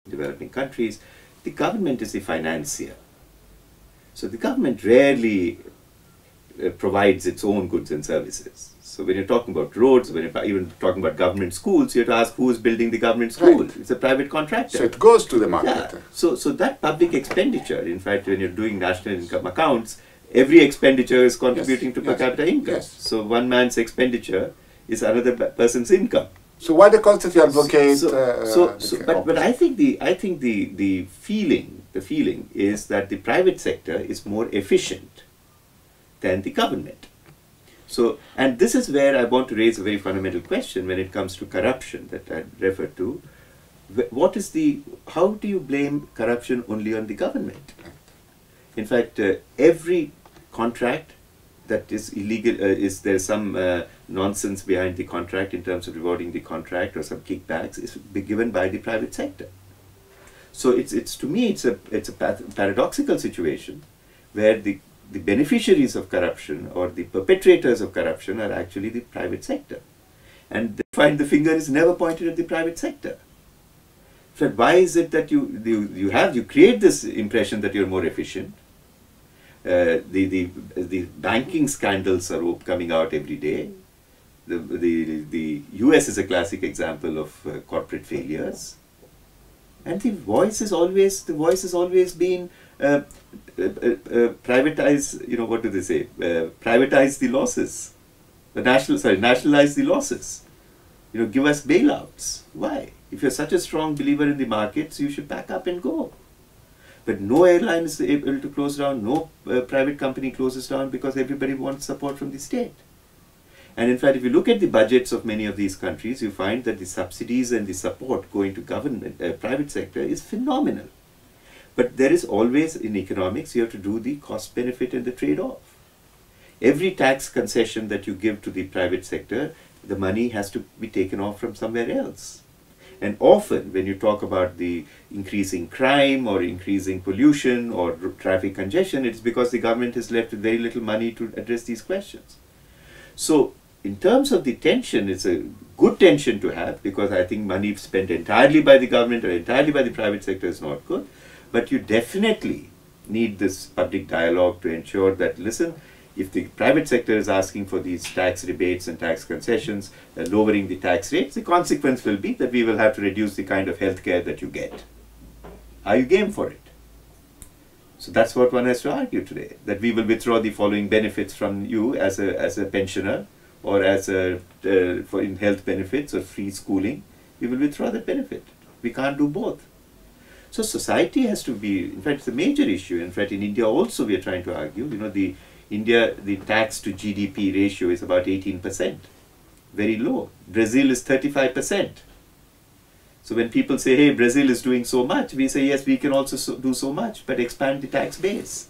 developing countries, the government is the financier. So the government rarely provides its own goods and services. So when you're talking about roads, when you're even talking about government schools, you have to ask who is building the government school. Right. It's a private contractor. So it goes to the market. Yeah. So that public expenditure, in fact, when you're doing national income accounts, every expenditure is contributing to per capita income. Yes. So one man's expenditure is another person's income. So why the constitutional advocate? But I think the feeling is that the private sector is more efficient than the government. So, and this is where I want to raise a very fundamental question when it comes to corruption that I referred to. How do you blame corruption only on the government? In fact, every contract that is illegal, there's some nonsense behind the contract in terms of rewarding the contract or some kickbacks, is given by the private sector. So to me it's a paradoxical situation where the beneficiaries of corruption or the perpetrators of corruption are actually the private sector, and they find the finger is never pointed at the private sector. So why is it that you create this impression that you're more efficient? The banking scandals are coming out every day. The US is a classic example of corporate failures, and the voice has always been privatize. What do they say? Privatize the losses. Nationalize the losses. Give us bailouts. Why? If you're such a strong believer in the markets, you should back up and go. But no airline is able to close down, no private company closes down because everybody wants support from the state. And in fact, if you look at the budgets of many of these countries, you find that the subsidies and the support going to government, private sector is phenomenal. But there is always, in economics, you have to do the cost benefit and the trade-off. Every tax concession that you give to the private sector, the money has to be taken off from somewhere else. And often, when you talk about the increasing crime or increasing pollution or traffic congestion, it's because the government has left with very little money to address these questions. So, in terms of the tension, it's a good tension to have, because I think money spent entirely by the government or entirely by the private sector is not good. But you definitely need this public dialogue to ensure that, listen, if the private sector is asking for these tax rebates and tax concessions, lowering the tax rates, the consequence will be that we will have to reduce the kind of health care that you get. Are you game for it? So that's what one has to argue today, that we will withdraw the following benefits from you as a pensioner, or for in health benefits or free schooling. We will withdraw that benefit. We can't do both. So society has to be, in fact, it's a major issue. In fact, in India also we are trying to argue, the tax to GDP ratio is about 18%, very low. Brazil is 35%. So when people say, hey, Brazil is doing so much, we say, yes, we can also do so much, but expand the tax base.